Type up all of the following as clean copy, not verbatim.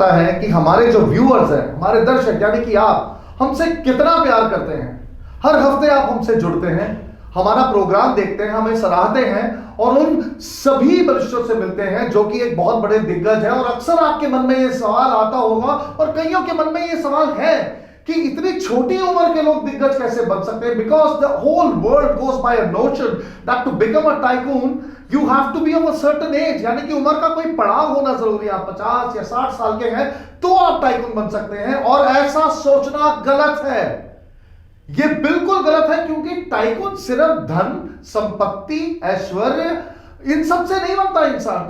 पता है कि हमारे जो व्यूअर्स हैं, हमारे दर्शक यानी कि आप हमसे कितना प्यार करते हैं। हर हफ्ते आप हमसे जुड़ते हैं, हमारा प्रोग्राम देखते हैं, हमें सराहते हैं और उन सभी वरिष्ठों से मिलते हैं जो कि एक बहुत बड़े दिग्गज है। और अक्सर आपके मन में यह सवाल आता होगा और कईयों के मन में यह सवाल है कि इतनी छोटी उम्र के लोग दिग्गज कैसे बन सकते हैं। Because the whole world goes by a notion that to become a tycoon you have to be of a certain age, यानी कि उम्र का कोई पड़ाव होना जरूरी है। आप 50 या 60 साल के हैं तो आप टाइकून बन सकते हैं, और ऐसा सोचना गलत है। यह बिल्कुल गलत है, क्योंकि टाइकून सिर्फ धन, संपत्ति, ऐश्वर्य इन सब से नहीं बनता इंसान।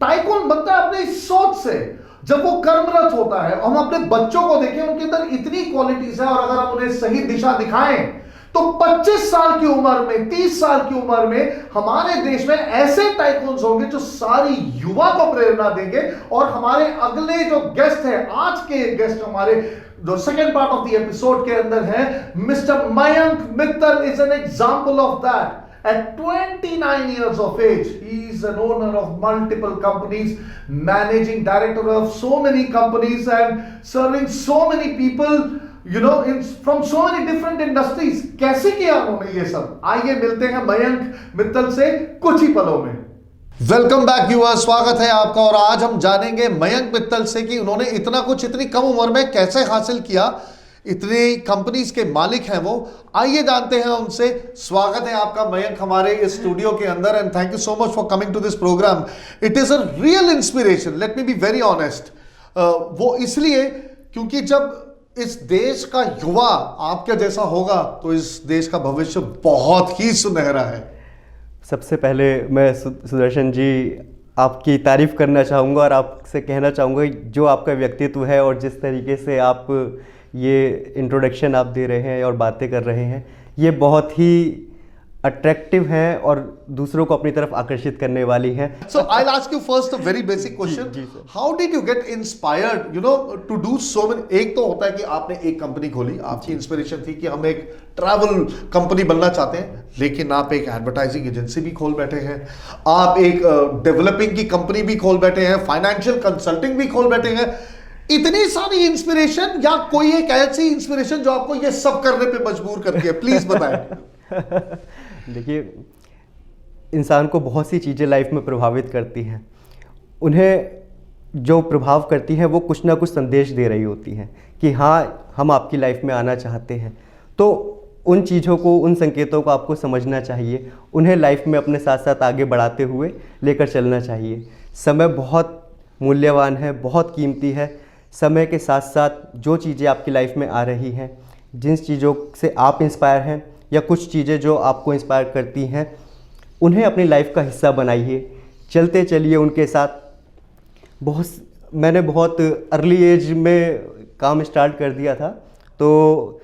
टाइकून बनता है अपनी सोच से, जब वो कर्मरत होता है। हम अपने बच्चों को देखें, उनके अंदर इतनी क्वालिटीज है, और अगर हम उन्हें सही दिशा दिखाएं तो 25 साल की उम्र में, 30 साल की उम्र में हमारे देश में ऐसे टाइकून्स होंगे जो सारी युवा को प्रेरणा देंगे। और हमारे अगले जो गेस्ट है, आज के गेस्ट हमारे जो second part of the episode के अंदर है, mister Mayank Mittal is an example of that. At 29 years of age, he is an owner of multiple companies, managing director of so many companies and serving so many people, you know, from so many different industries. कैसे किया उन्होंने ये सब? आइए मिलते हैं मयंक मित्तल से कुछ ही पलों में। वेलकम बैक व्यूअर्स, स्वागत है आपका। और आज हम जानेंगे मयंक मित्तल से कि उन्होंने इतना कुछ इतनी कम उम्र में कैसे हासिल किया। इतनी कंपनीज के मालिक हैं वो। आइए जानते हैं उनसे। स्वागत है आपका मयंक हमारे इस स्टूडियो के अंदर, and thank you so much for coming to this programme. It is a real inspiration, let me be very honest. वो इसलिए क्योंकि जब इस देश का युवा आपके जैसा होगा तो इस देश का भविष्य बहुत ही सुनहरा है। सबसे पहले मैं सुदर्शन जी आपकी तारीफ करना चाहूँगा और आपसे कहना चाहूँगा जो आपका व्यक्तित्व है और जिस तरीके से आप ये इंट्रोडक्शन आप दे रहे हैं और बातें कर रहे हैं, ये बहुत ही अट्रैक्टिव हैं और दूसरों को अपनी तरफ आकर्षित करने वाली हैं। So I'll ask you first a very basic question. How did you get inspired, you know, to do so many? एक तो होता है कि आपने एक कंपनी खोली, आपकी इंस्पिरेशन थी कि हम एक ट्रैवल कंपनी बनना चाहते हैं, लेकिन आप एक एडवर्टाइजिंग एजेंसी भी खोल बैठे हैं, आप एक डेवलपिंग की कंपनी भी खोल बैठे हैं, फाइनेंशियल कंसल्टिंग भी खोल बैठे हैं। इतनी सारी इंस्पिरेशन, या कोई एक ऐसी इंस्पिरेशन जो आपको ये सब करने पे मजबूर करती है? प्लीज बताएं। देखिए, इंसान को बहुत सी चीज़ें लाइफ में प्रभावित करती हैं। उन्हें जो प्रभाव करती हैं वो कुछ ना कुछ संदेश दे रही होती हैं कि हाँ, हम आपकी लाइफ में आना चाहते हैं। तो उन चीज़ों को, उन संकेतों को आपको समझना चाहिए, उन्हें लाइफ में अपने साथ साथ आगे बढ़ाते हुए लेकर चलना चाहिए। समय बहुत मूल्यवान है, बहुत कीमती है। समय के साथ साथ जो चीज़ें आपकी लाइफ में आ रही हैं, जिन चीज़ों से आप इंस्पायर हैं या कुछ चीज़ें जो आपको इंस्पायर करती हैं, उन्हें अपनी लाइफ का हिस्सा बनाइए, चलते चलिए उनके साथ। मैंने बहुत अर्ली एज में काम स्टार्ट कर दिया था। तो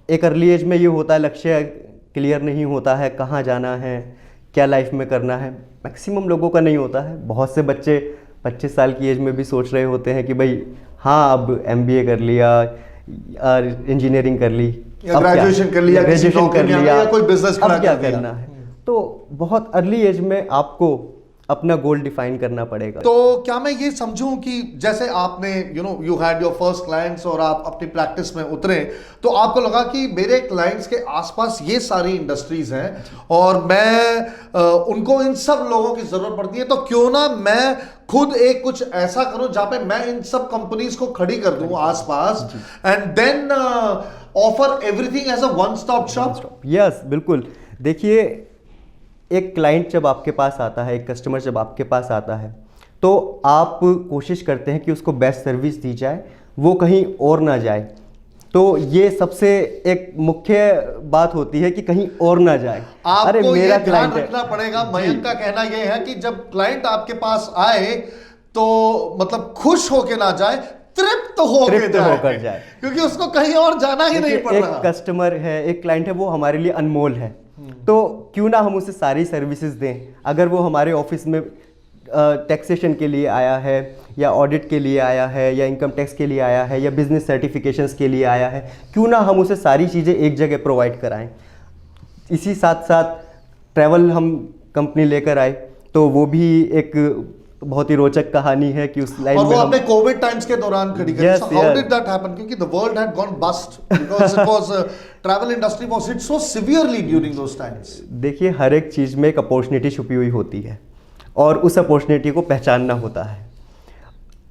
एक अर्ली एज में ये होता है, लक्ष्य क्लियर नहीं होता है, कहाँ जाना है, क्या लाइफ में करना है। मैक्सिमम लोगों का नहीं होता है। बहुत से बच्चे 25 साल की एज में भी सोच रहे होते हैं कि भाई हाँ, अब MBA कर लिया, इंजीनियरिंग कर ली, ग्रेजुएशन कर लिया, या कोई बिजनेस क्या करना है। तो बहुत अर्ली एज में आपको अपना गोल डिफाइन करना पड़ेगा। तो क्या मैं ये समझूं कि जैसे आपने you had your first clients और आप अपनी प्रैक्टिस में उतरे, तो आपको लगा कि मेरे क्लाइंट्स के आसपास ये सारी इंडस्ट्रीज हैं और मैं उनको इन सब लोगों की जरूरत पड़ती है, तो क्यों ना मैं खुद एक कुछ ऐसा करूं जहां पे मैं इन सब कंपनीज को खड़ी कर दूं आसपास, and then offer everything as a one stop shop. Yes, बिल्कुल। देखिए, एक क्लाइंट जब आपके पास आता है, एक कस्टमर जब आपके पास आता है, तो आप कोशिश करते हैं कि उसको बेस्ट सर्विस दी जाए, वो कहीं और ना जाए। तो ये सबसे एक मुख्य बात होती है कि कहीं और ना जाए। आपको मेरा ध्यान रखना पड़ेगा। मयंक का कहना यह है कि जब क्लाइंट आपके पास आए तो मतलब खुश होके ना जाए, तृप्त होकर जाए, क्योंकि उसको कहीं और जाना ही नहीं पड़ रहा। एक कस्टमर है, एक क्लाइंट है, वो हमारे लिए अनमोल है। तो क्यों ना हम उसे सारी सर्विसेज दें। अगर वो हमारे ऑफिस में टैक्सेशन के लिए आया है, या ऑडिट के लिए आया है, या इनकम टैक्स के लिए आया है, या बिजनेस सर्टिफिकेशंस के लिए आया है, क्यों ना हम उसे सारी चीज़ें एक जगह प्रोवाइड कराएं। इसी साथ साथ ट्रैवल हम कंपनी लेकर आए, तो वो भी एक बहुत ही रोचक कहानी है कि उस लाइन और वो में आपने कोविड टाइम्स के दौरान खड़ी करी। Yes, So how yes. did that happen? क्योंकि the world had gone bust because it was travel industry was hit so severely during those times. देखिए, हर एक चीज़ में एक अपॉर्चुनिटी छुपी हुई होती है और उस अपॉर्चुनिटी को पहचानना होता है।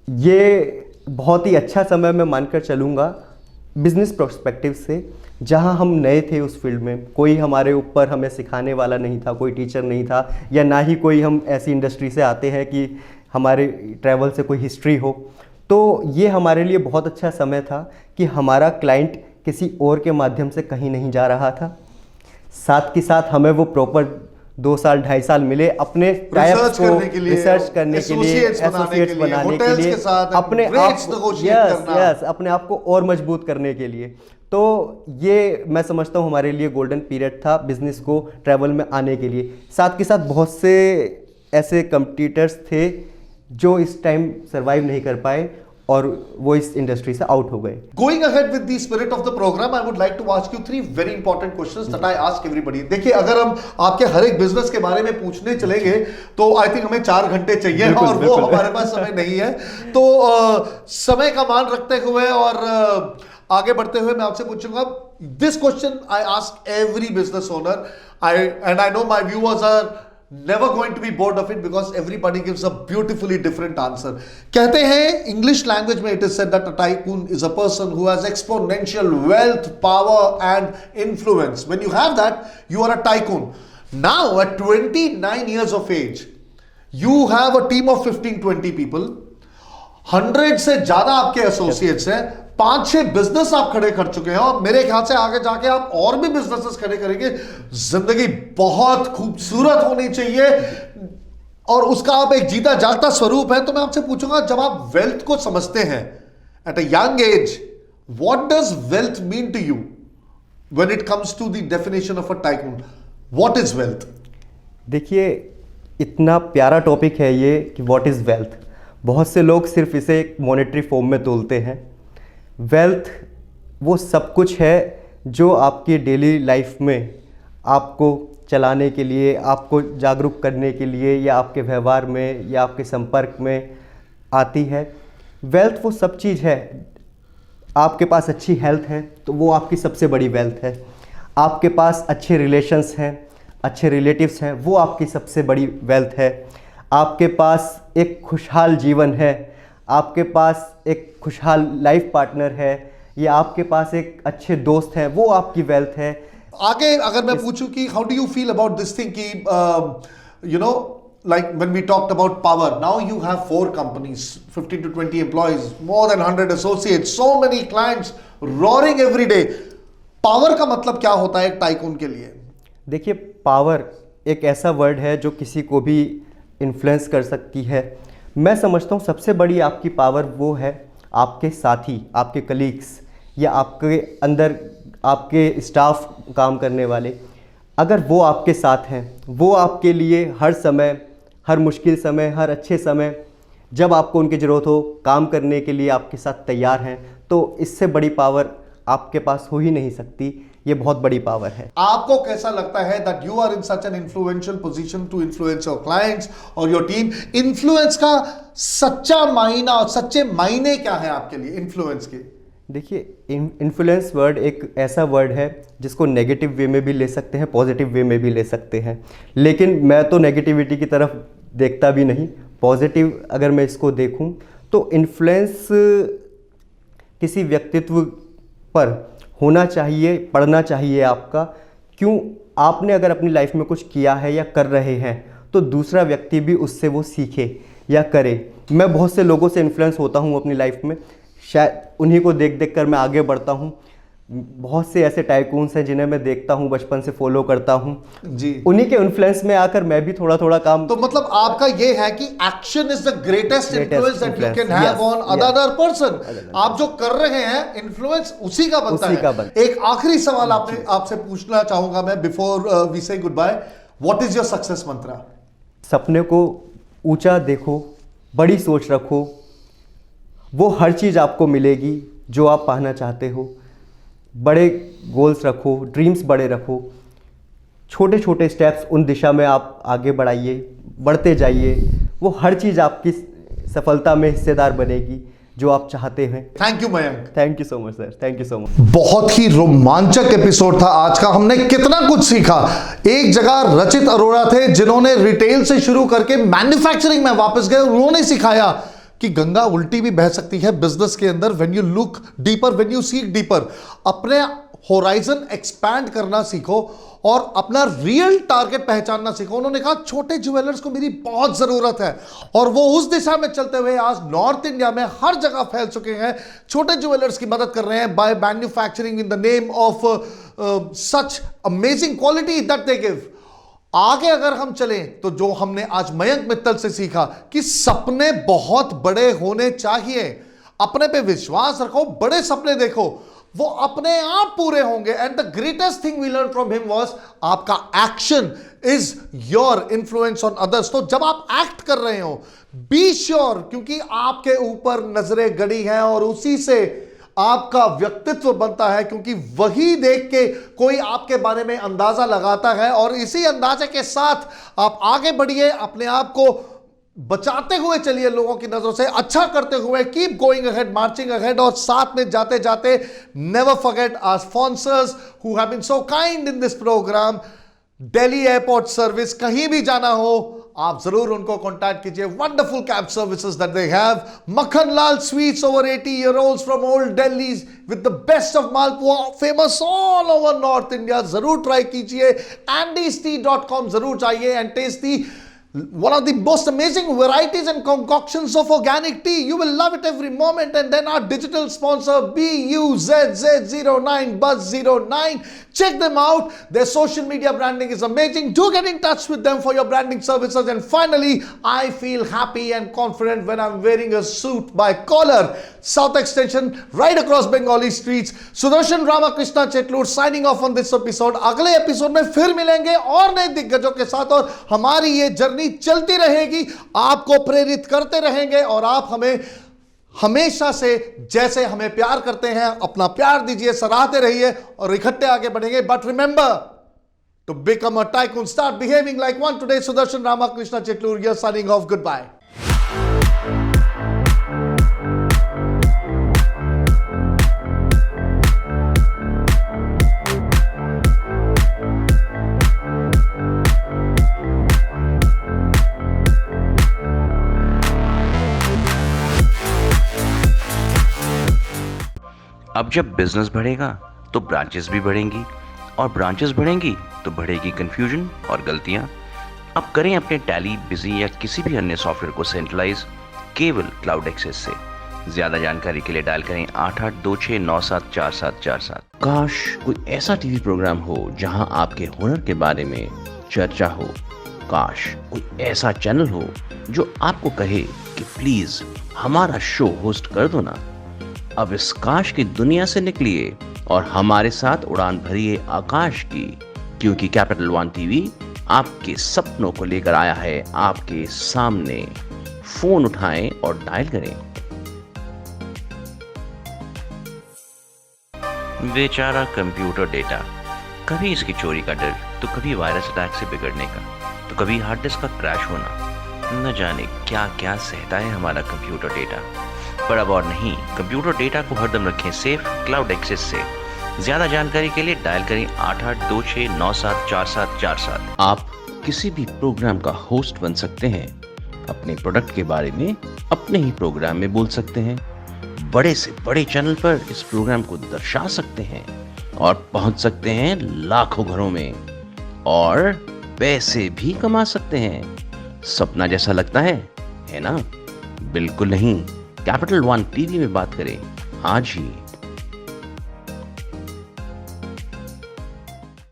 ये बहुत ही अच्छा समय मैं मानकर चलूँगा बिजनेस पर्सपेक्टिव से, जहाँ हम नए थे उस फील्ड में, कोई हमारे ऊपर हमें सिखाने वाला नहीं था, कोई टीचर नहीं था, या ना ही कोई हम ऐसी इंडस्ट्री से आते हैं कि हमारे ट्रैवल से कोई हिस्ट्री हो। तो ये हमारे लिए बहुत अच्छा समय था कि हमारा क्लाइंट किसी और के माध्यम से कहीं नहीं जा रहा था, साथ के साथ हमें वो प्रॉपर 2 साल 2.5 साल मिले अपने टाइप्स को रिसर्च करने के लिए, एसोसिएट्स बनाने के लिए, अपने आप अपने आप को और मजबूत करने के लिए। तो ये मैं समझता हूँ हमारे लिए गोल्डन पीरियड था बिजनेस को ट्रैवल में आने के लिए। साथ के साथ बहुत से ऐसे कंपटीटर्स थे जो इस टाइम सर्वाइव नहीं कर पाए और वो इस इंडस्ट्री से आउट हो गए। Going ahead with the spirit of the program, I would like to ask you 3 very important questions that I ask everybody. देखिए, अगर हम आपके हर एक बिजनेस के बारे में पूछने चलेंगे तो आई थिंक हमें 4 घंटे चाहिए और वो हमारे पास समय नहीं है। तो समय का मान रखते हुए और आगे बढ़ते हुए मैं आपसे पूछूंगा, this question I ask every business owner and I know my viewers are never going to be bored of it because everybody gives a beautifully different answer. कहते हैं English language में it is said that a tycoon is a person who has exponential wealth, power and influence. When you have that, you are a tycoon. Now at 29 years of age, you have a team of 15-20 people, 100 से ज्यादा आपके associates हैं, 5-6 business आप खड़े कर चुके हैं और मेरे ख्याल से आगे जाके आप और भी बिजनेसेस खड़े करेंगे। जिंदगी बहुत खूबसूरत होनी चाहिए और उसका आप एक जीता जागता स्वरूप है। तो मैं आपसे पूछूंगा, जब आप वेल्थ को समझते हैं at a young age, what does wealth mean to you when it comes to the definition of a tycoon? What is wealth? देखिए, इतना प्यारा टॉपिक है ये कि व्हाट इज़ वेल्थ। बहुत से लोग सिर्फ इसे एक मॉनेटरी फॉर्म में तोलते हैं। वेल्थ वो सब कुछ है जो आपकी डेली लाइफ में आपको चलाने के लिए, आपको जागरूक करने के लिए, या आपके व्यवहार में या आपके संपर्क में आती है। वेल्थ वो सब चीज़ है। आपके पास अच्छी हेल्थ है तो वो आपकी सबसे बड़ी वेल्थ है। आपके पास अच्छे रिलेशंस हैं, अच्छे रिलेटिव्स हैं, वो आपकी सबसे बड़ी वेल्थ है। आपके पास एक खुशहाल जीवन है, आपके पास एक खुशहाल लाइफ पार्टनर है, या आपके पास एक अच्छे दोस्त हैं, वो आपकी वेल्थ है। आगे अगर मैं पूछूं कि how do you feel about this thing कि you know like when we talked about power, now you have 4 companies, 15 to 20 employees, more than 100 associates, so many clients roaring every day. Power का मतलब क्या होता है एक tycoon के लिए? देखिए, पावर एक ऐसा वर्ड है जो किसी को भी इन्फ्लुएंस कर सकती है। मैं समझता हूँ सबसे बड़ी आपकी पावर वो है आपके साथी, आपके कलीग्स, या आपके अंदर आपके स्टाफ काम करने वाले। अगर वो आपके साथ हैं, वो आपके लिए हर समय, हर मुश्किल समय, हर अच्छे समय, जब आपको उनकी ज़रूरत हो, काम करने के लिए आपके साथ तैयार हैं, तो इससे बड़ी पावर आपके पास हो ही नहीं सकती। ये बहुत बड़ी पावर है। आपको कैसा लगता है that you are in such an influential position to influence your clients और your team? इन्फ्लुएंस का सच्चा मायना और सच्चे मायने क्या है आपके लिए इन्फ्लुएंस के? देखिए, इन्फ्लुएंस वर्ड एक ऐसा वर्ड है जिसको नेगेटिव वे में भी ले सकते हैं, पॉजिटिव वे में भी ले सकते हैं, लेकिन मैं तो नेगेटिविटी की तरफ देखता भी नहीं। पॉजिटिव अगर मैं इसको देखूं तो इन्फ्लुएंस किसी व्यक्तित्व पर होना चाहिए, पढ़ना चाहिए आपका। क्यों? आपने अगर अपनी लाइफ में कुछ किया है या कर रहे हैं तो दूसरा व्यक्ति भी उससे वो सीखे या करे। मैं बहुत से लोगों से इन्फ्लुएंस होता हूँ अपनी लाइफ में, शायद उन्हीं को देख देख कर मैं आगे बढ़ता हूँ। बहुत से ऐसे टाइकून्स हैं जिन्हें मैं देखता हूँ, बचपन से फॉलो करता हूँ जी। उन्हीं के इन्फ्लुएंस में आकर मैं भी थोड़ा थोड़ा काम। तो मतलब आपका ये है कि action is the greatest influence that you can have on other person. आप जो कर रहे हैं इन्फ्लुएंस उसी का बनता है। एक आखिरी सवाल आपसे पूछना चाहूंगा मैं before we say good bye. What is your success mantra? सपने को ऊंचा देखो, बड़ी सोच रखो, वो हर चीज़ आपको मिलेगी जो आप पाना चाहते हो। बड़े गोल्स रखो, ड्रीम्स बड़े रखो, छोटे छोटे स्टेप्स उन दिशा में आप आगे बढ़ाइए, बढ़ते जाइए। वो हर चीज़ आपकी सफलता में हिस्सेदार बनेगी जो आप चाहते हैं। Thank you Mayank. Thank you so much sir, thank you so much. बहुत ही रोमांचक एपिसोड था आज का, हमने कितना कुछ सीखा। एक जगह रचित अरोड़ा थे जिन्होंने रिटेल से शुरू करके मैन्युफैक्चरिंग में वापस गए, उन्होंने सिखाया कि गंगा उल्टी भी बह सकती है बिजनेस के अंदर। When you look deeper, when you seek deeper, अपने होराइजन एक्सपैंड करना सीखो और अपना रियल टारगेट पहचानना सीखो। उन्होंने कहा छोटे ज्वेलर्स को मेरी बहुत जरूरत है, और वो उस दिशा में चलते हुए आज नॉर्थ इंडिया में हर जगह फैल चुके हैं। छोटे ज्वेलर्स की मदद कर रहे हैं by manufacturing in the name of such amazing quality that they give. आगे अगर हम चलें तो जो हमने आज मयंक मित्तल से सीखा कि सपने बहुत बड़े होने चाहिए, अपने पे विश्वास रखो, बड़े सपने देखो, वो अपने आप पूरे होंगे। And the greatest thing we learn from him was आपका action is your influence on others. तो जब आप एक्ट कर रहे हो बी श्योर, क्योंकि आपके ऊपर नजरें गड़ी हैं और उसी से आपका व्यक्तित्व बनता है, क्योंकि वही देख के कोई आपके बारे में अंदाजा लगाता है और इसी अंदाजे के साथ आप आगे बढ़िए, अपने आप को बचाते हुए चलिए लोगों की नजरों से, अच्छा करते हुए, keep going ahead, marching ahead, और साथ में जाते जाते never forget our sponsors who have been so kind in this programme. Delhi airport service, कहीं भी जाना हो आप जरूर उनको कांटेक्ट कीजिए। Wonderful cab services that they have. Makhanlal sweets, over 80 year olds from old Delhi with the best of malpua, famous all over north India, जरूर try कीजिए। andystea.com जरूर जाइए एंड टेस्ट दी one of the most amazing varieties and concoctions of organic tea. You will love it every moment. And then our digital sponsor BUZZ09 Buzz09. Check them out. Their social media branding is amazing. Do get in touch with them for your branding services. And finally, I feel happy and confident when I'm wearing a suit by collar. South Extension, right across Bengali streets. Sudarshan Ramakrishna Chetlur signing off on this episode. अगले episode में फिर मिलेंगे और नए दिग्गजों के साथ, और हमारी ये जर्नी चलती रहेगी, आपको प्रेरित करते रहेंगे, और आप हमें हमेशा से जैसे हमें प्यार करते हैं अपना प्यार दीजिए, सराहते रहिए और इकट्ठे आगे बढ़ेंगे। But remember to become a tycoon, start behaving like one. Today Sudarshan Ramakrishna Chitlur, your signing off, good bye. अब जब बिजनेस बढ़ेगा तो ब्रांचेस भी बढ़ेंगी, और ब्रांचेस बढ़ेंगी तो बढ़ेगी कंफ्यूजन और गलतियां। अब करें अपने टैली, बिजी या किसी भी अन्य सॉफ्टवेयर को सेंट्रलाइज केवल क्लाउड एक्सेस से। ज्यादा जानकारी के लिए डायल करें 8826974747। काश कोई ऐसा टीवी प्रोग्राम हो जहां आपके हुनर के बारे में चर्चा हो। काश कोई ऐसा चैनल हो जो आपको कहे कि प्लीज हमारा शो होस्ट कर दो ना। अब इस काश की दुनिया से निकलिए और हमारे साथ उड़ान भरिए आकाश की, क्योंकि कैपिटल वन टीवी आपके सपनों को लेकर आया है आपके सामने। फोन उठाएं और डायल करें। बेचारा कंप्यूटर डेटा, कभी इसकी चोरी का डर, तो कभी वायरस अटैक से बिगड़ने का, तो कभी हार्ड डिस्क का क्रैश होना। न जाने क्या क्या सहता है हमारा कंप्यूटर डेटा। पर अब और नहीं, कंप्यूटर डेटा को हरदम रखें सेफ क्लाउड एक्सेस से। ज्यादा जानकारी के लिए डायल करें 8826974747। आप किसी भी प्रोग्राम का होस्ट बन सकते हैं। अपने प्रोडक्ट के बारे में अपने ही प्रोग्राम में बोल सकते हैं। बड़े से बड़े चैनल पर इस प्रोग्राम को दर्शा सकते हैं और पहुंच सकते हैं लाखों घरों में, और पैसे भी कमा सकते हैं। सपना जैसा लगता है ना? बिल्कुल नहीं। कैपिटल वन टीवी में बात करें आज ही।